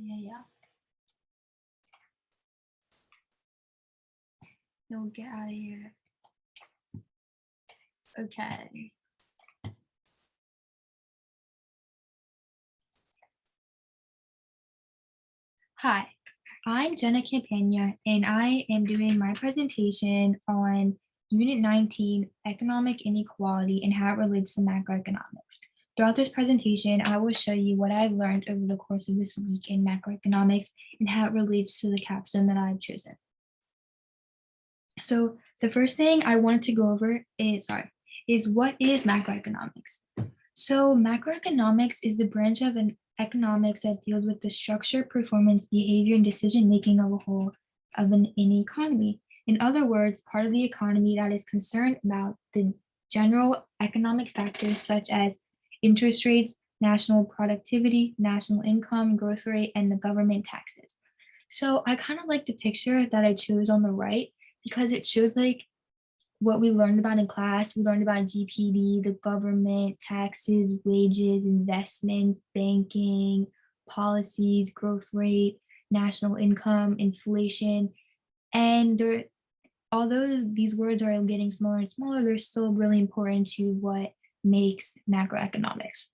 Yeah. No, get out of here. Okay. Hi, I'm Jenna Campagna, and I am doing my presentation on Unit 19, Economic Inequality and how it relates to macroeconomics. Throughout this presentation, I will show you what I've learned over the course of this week in macroeconomics and how it relates to the capstone that I've chosen. So the first thing I wanted to go over is what is macroeconomics? So macroeconomics is the branch of an economics that deals with the structure, performance, behavior, and decision-making of a whole of an economy. In other words, part of the economy that is concerned about the general economic factors such as interest rates, national productivity, national income, growth rate, and the government taxes. So I kind of like the picture that I chose on the right because it shows like what we learned about in class. We learned about GPD, the government, taxes, wages, investments, banking, policies, growth rate, national income, inflation. And although these words are getting smaller and smaller, they're still really important to what makes macroeconomics.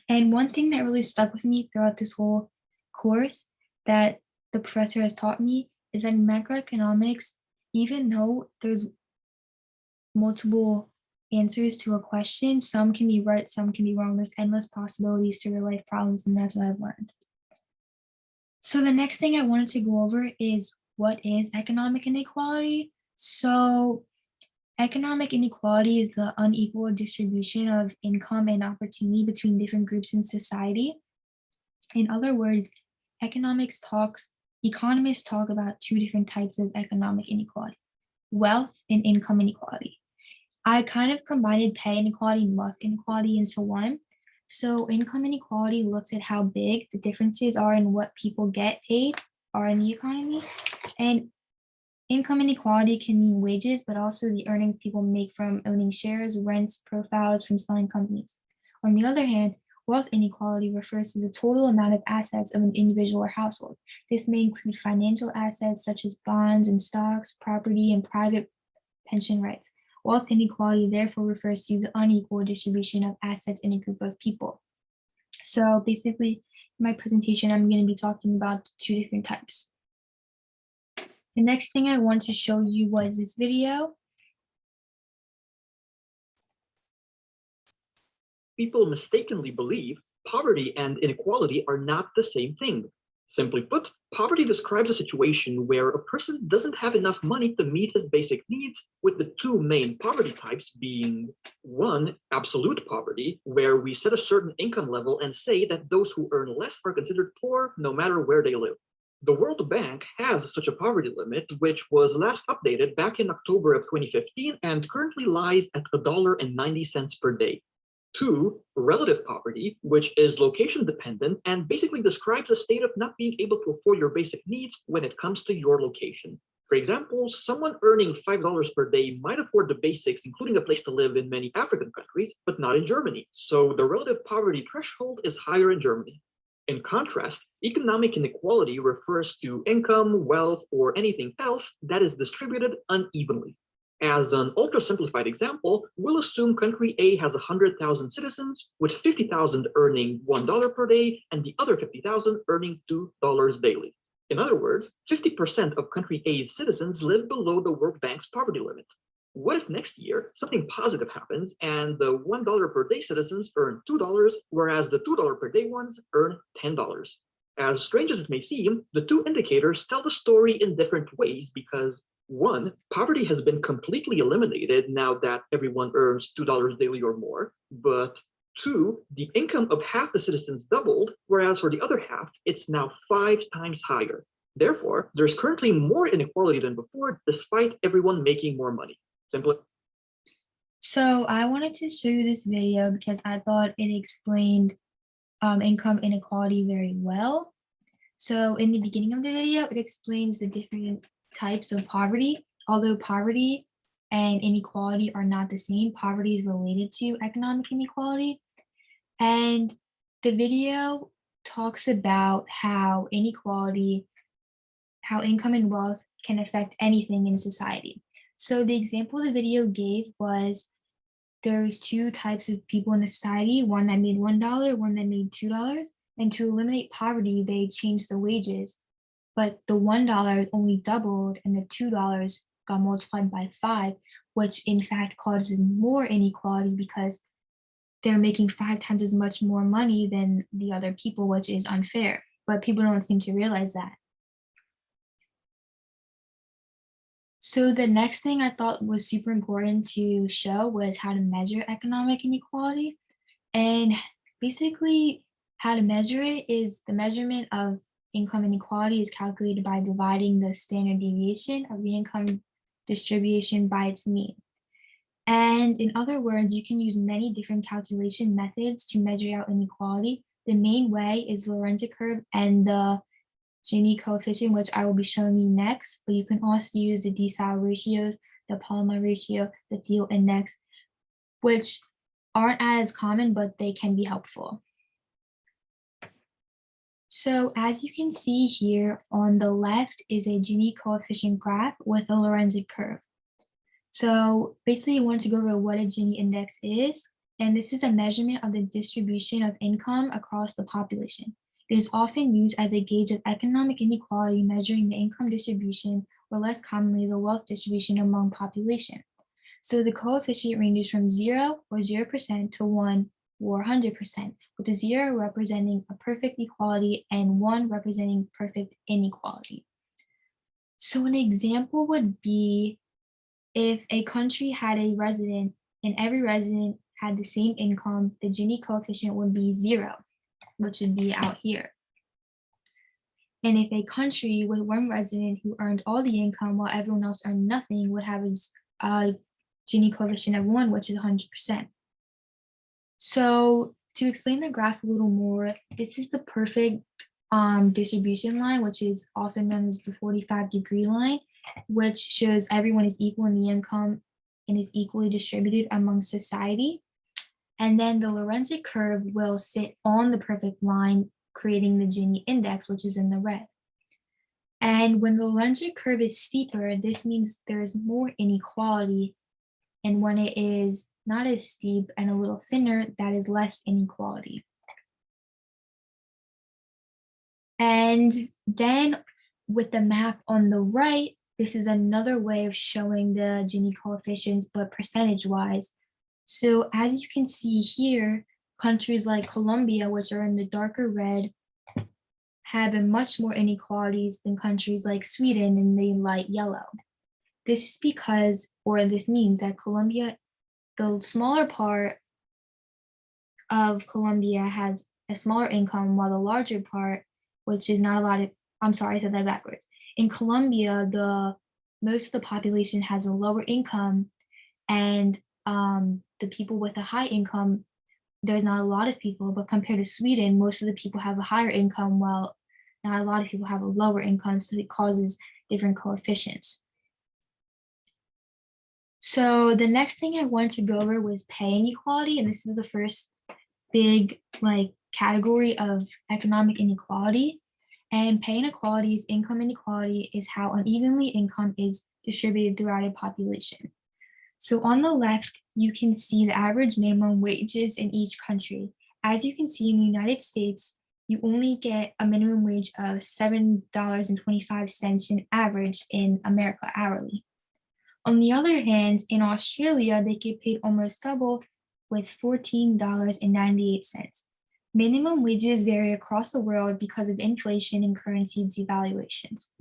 And one thing that really stuck with me throughout this whole course that the professor has taught me is that macroeconomics, even though there's multiple answers to a question, some can be right, some can be wrong. There's endless possibilities to real life problems, and that's what I've learned. So the next thing I wanted to go over is what is economic inequality? So economic inequality is the unequal distribution of income and opportunity between different groups in society. In other words, economists talk about two different types of economic inequality: wealth and income inequality. I kind of combined pay inequality and wealth inequality into one. So income inequality looks at how big the differences are in what people get paid are in the economy. And income inequality can mean wages, but also the earnings people make from owning shares, rents, profiles from selling companies. On the other hand, wealth inequality refers to the total amount of assets of an individual or household. This may include financial assets such as bonds and stocks, property, and private pension rights. Wealth inequality therefore refers to the unequal distribution of assets in a group of people. So basically, in my presentation, I'm going to be talking about two different types. The next thing I want to show you was this video. People mistakenly believe poverty and inequality are not the same thing. Simply put, poverty describes a situation where a person doesn't have enough money to meet his basic needs, with the two main poverty types being: one, absolute poverty, where we set a certain income level and say that those who earn less are considered poor no matter where they live. The World Bank has such a poverty limit, which was last updated back in October of 2015 and currently lies at $1.90 per day. Two, relative poverty, which is location dependent and basically describes a state of not being able to afford your basic needs when it comes to your location. For example, someone earning $5 per day might afford the basics, including a place to live in many African countries, but not in Germany. So the relative poverty threshold is higher in Germany. In contrast, economic inequality refers to income, wealth, or anything else that is distributed unevenly. As an ultra-simplified example, we'll assume country A has 100,000 citizens, with 50,000 earning $1 per day and the other 50,000 earning $2 daily. In other words, 50% of country A's citizens live below the World Bank's poverty limit. What if next year something positive happens and the $1 per day citizens earn $2, whereas the $2 per day ones earn $10? As strange as it may seem, the two indicators tell the story in different ways because: one, poverty has been completely eliminated now that everyone earns $2 daily or more. But two, the income of half the citizens doubled, whereas for the other half, it's now 5 times higher. Therefore, there's currently more inequality than before, despite everyone making more money. Simply. So I wanted to show you this video because I thought it explained income inequality very well. So in the beginning of the video, it explains the different types of poverty. Although poverty and inequality are not the same, poverty is related to economic inequality. And the video talks about how inequality, how income and wealth can affect anything in society. So the example the video gave was there's two types of people in a society, one that made $1, one that made $2. And to eliminate poverty, they changed the wages, but the $1 only doubled and the $2 got multiplied by 5, which in fact causes more inequality because they're making 5 times as much more money than the other people, which is unfair. But people don't seem to realize that. So the next thing I thought was super important to show was how to measure economic inequality. And basically, how to measure it is the measurement of income inequality is calculated by dividing the standard deviation of the income distribution by its mean. And in other words, you can use many different calculation methods to measure out inequality. The main way is the Lorenzo curve and the Gini coefficient, which I will be showing you next, but you can also use the decile ratios, the Polymer ratio, the Thiel index, which aren't as common, but they can be helpful. So as you can see here on the left is a Gini coefficient graph with a Lorenzo curve. So basically you want to go over what a Gini index is, and this is a measurement of the distribution of income across the population. It is often used as a gauge of economic inequality, measuring the income distribution, or less commonly, the wealth distribution among population. So the coefficient ranges from 0 or 0% to 1 or 100%, with the 0 representing a perfect equality and 1 representing perfect inequality. So an example would be if a country had a resident and every resident had the same income, the Gini coefficient would be 0, which would be out here. And if a country with one resident who earned all the income while everyone else earned nothing would have a Gini coefficient of 1, which is 100%. So to explain the graph a little more, this is the perfect distribution line, which is also known as the 45-degree line, which shows everyone is equal in the income and is equally distributed among society. And then the Lorenzo curve will sit on the perfect line, creating the Gini index, which is in the red. And when the Lorenzo curve is steeper, this means there's more inequality. And when it is not as steep and a little thinner, that is less inequality. And then with the map on the right, this is another way of showing the Gini coefficients, but percentage-wise. So as you can see here, countries like Colombia, which are in the darker red, have much more inequalities than countries like Sweden in the light yellow. This is because, or this means that Colombia, the smaller part of Colombia has a smaller income, while the larger part, which is not a lot of, I'm sorry, I said that backwards. In Colombia, most of the population has a lower income, and the people with a high income, there's not a lot of people, but compared to Sweden, most of the people have a higher income, while not a lot of people have a lower income, so it causes different coefficients. So the next thing I wanted to go over was pay inequality, and this is the first big category of economic inequality. And pay inequality is income inequality is how unevenly income is distributed throughout a population. So on the left, you can see the average minimum wages in each country. As you can see in the United States, you only get a minimum wage of $7.25 in average in America hourly. On the other hand, in Australia, they get paid almost double with $14.98. Minimum wages vary across the world because of inflation and currency devaluations.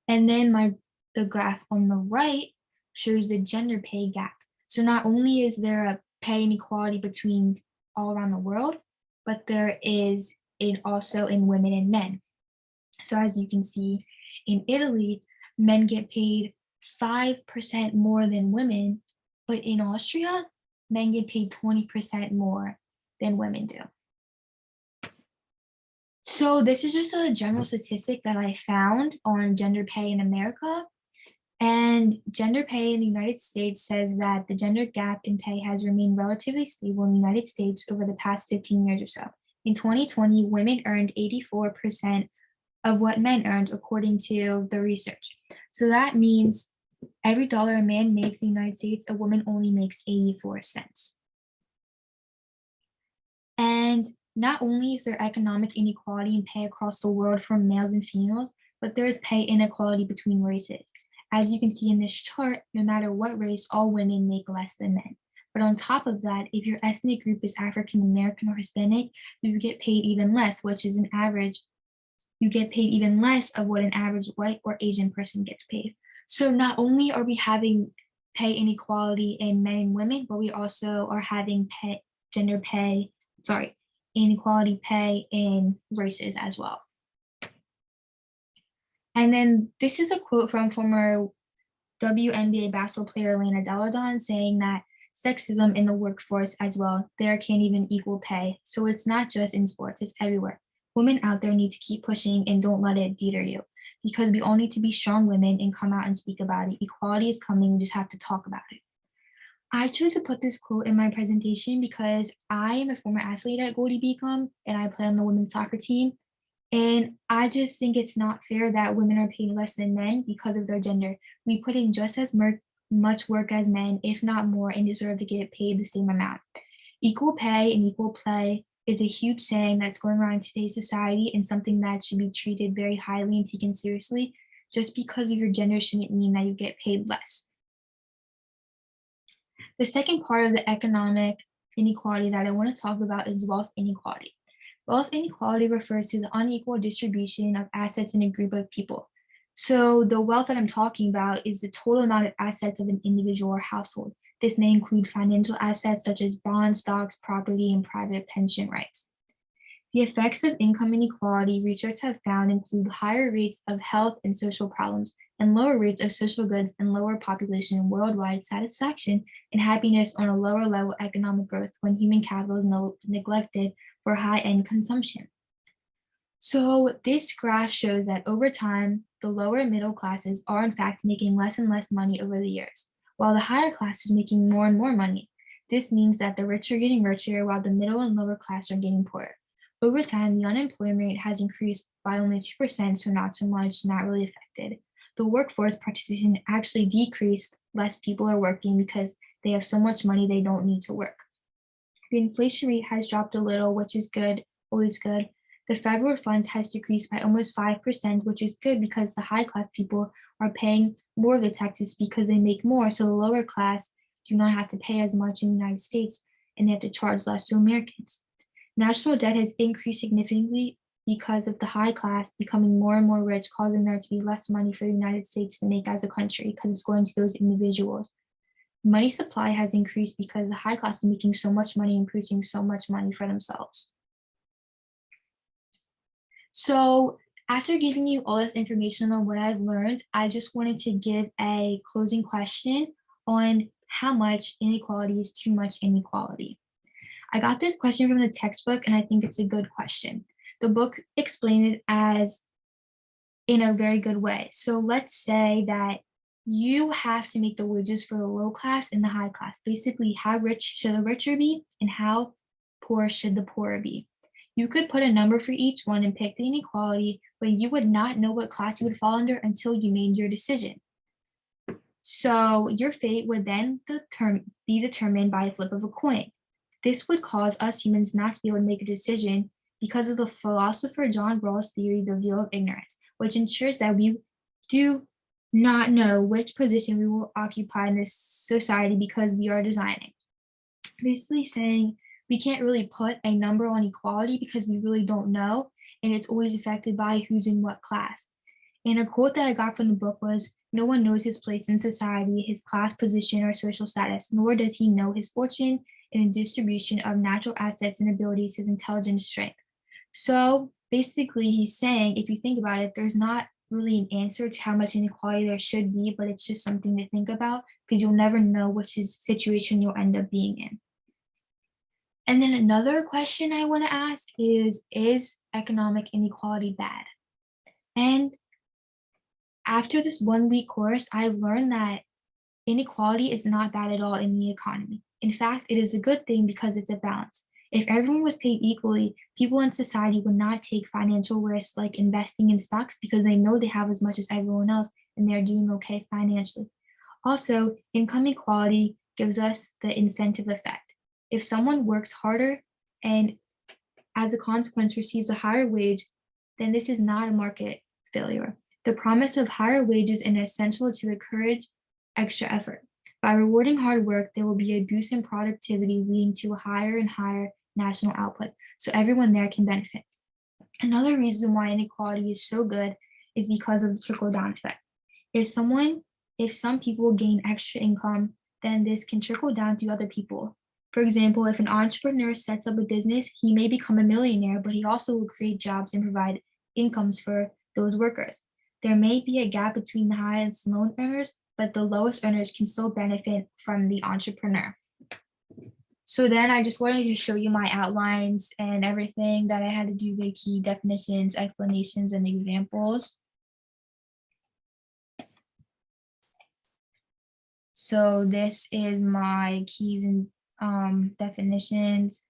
And then the graph on the right shows the gender pay gap. So not only is there a pay inequality between all around the world, but there is it also in women and men. So as you can see, in Italy, men get paid 5% more than women, but in Austria, men get paid 20% more than women do. So this is just a general statistic that I found on gender pay in America. And gender pay in the United States says that the gender gap in pay has remained relatively stable in the United States over the past 15 years or so. In 2020, women earned 84% of what men earned, according to the research. So that means every dollar a man makes in the United States, a woman only makes 84 cents. And not only is there economic inequality in pay across the world for males and females, but there is pay inequality between races. As you can see in this chart, no matter what race, all women make less than men. But on top of that, if your ethnic group is African American or Hispanic, you get paid even less, which is an average. You get paid even less of what an average white or Asian person gets paid. So not only are we having pay inequality in men and women, but we also are having inequality pay in races as well. And then this is a quote from former WNBA basketball player Elena Delle Donne saying that sexism in the workforce as well, there can't even equal pay. So it's not just in sports, it's everywhere. Women out there need to keep pushing and don't let it deter you, because we all need to be strong women and come out and speak about it. Equality is coming, we just have to talk about it. I chose to put this quote in my presentation because I am a former athlete at Goldie Beacom and I play on the women's soccer team. And I just think it's not fair that women are paid less than men because of their gender. We put in just as much work as men, if not more, and deserve to get paid the same amount. Equal pay and equal play is a huge saying that's going around in today's society and something that should be treated very highly and taken seriously. Just because of your gender shouldn't mean that you get paid less. The second part of the economic inequality that I want to talk about is wealth inequality. Wealth inequality refers to the unequal distribution of assets in a group of people. So the wealth that I'm talking about is the total amount of assets of an individual or household. This may include financial assets such as bonds, stocks, property, and private pension rights. The effects of income inequality, research have found, include higher rates of health and social problems, and lower rates of social goods and lower population worldwide satisfaction and happiness on a lower level economic growth when human capital is neglected for high-end consumption. So this graph shows that over time, the lower middle classes are in fact making less and less money over the years, while the higher class is making more and more money. This means that the rich are getting richer while the middle and lower class are getting poorer. Over time, the unemployment rate has increased by only 2%, so not so much, not really affected. The workforce participation actually decreased. Less people are working because they have so much money they don't need to work. The inflation rate has dropped a little, which is good, always good. The federal funds has decreased by almost 5%, which is good because the high class people are paying more of the taxes because they make more, so the lower class do not have to pay as much in the United States and they have to charge less to Americans. National debt has increased significantly because of the high class becoming more and more rich, causing there to be less money for the United States to make as a country because it's going to those individuals. Money supply has increased because the high class is making so much money and producing so much money for themselves. So after giving you all this information on what I've learned, I just wanted to give a closing question on how much inequality is too much inequality. I got this question from the textbook and I think it's a good question. The book explained it as in a very good way. So let's say that you have to make the wages for the low class and the high class. Basically, how rich should the richer be and how poor should the poorer be? You could put a number for each one and pick the inequality, but you would not know what class you would fall under until you made your decision. So your fate would then be determined by a flip of a coin. This would cause us humans not to be able to make a decision because of the philosopher John Rawls' theory, the veil of ignorance, which ensures that we do not know which position we will occupy in this society because we are designing. Basically saying we can't really put a number on equality because we really don't know, and it's always affected by who's in what class. And a quote that I got from the book was, "No one knows his place in society, his class position, or social status, nor does he know his fortune in the distribution of natural assets and abilities, his intelligence, strength." So basically he's saying, if you think about it, there's not really an answer to how much inequality there should be, but it's just something to think about because you'll never know which situation you'll end up being in. And then another question I want to ask is economic inequality bad? And after this 1 week course, I learned that inequality is not bad at all in the economy. In fact, it is a good thing because it's a balance. If everyone was paid equally, people in society would not take financial risks like investing in stocks because they know they have as much as everyone else and they're doing okay financially. Also, income equality gives us the incentive effect. If someone works harder and as a consequence receives a higher wage, then this is not a market failure. The promise of higher wages is essential to encourage extra effort. By rewarding hard work, there will be a boost in productivity, leading to a higher and higher national output, so everyone there can benefit. Another reason why inequality is so good is because of the trickle-down effect. If some people gain extra income, then this can trickle down to other people. For example, if an entrepreneur sets up a business, he may become a millionaire, but he also will create jobs and provide incomes for those workers. There may be a gap between the highest and low earners, but the lowest earners can still benefit from the entrepreneur. So then I just wanted to show you my outlines and everything that I had to do the key definitions, explanations, and examples. So this is my keys and definitions.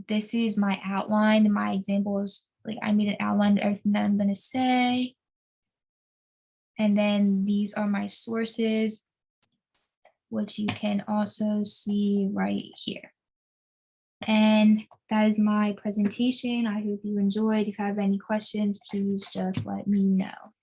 This is my outline and my examples. Like I made an outline of everything that I'm going to say. And then these are my sources, which you can also see right here. And that is my presentation. I hope you enjoyed. If you have any questions, please just let me know.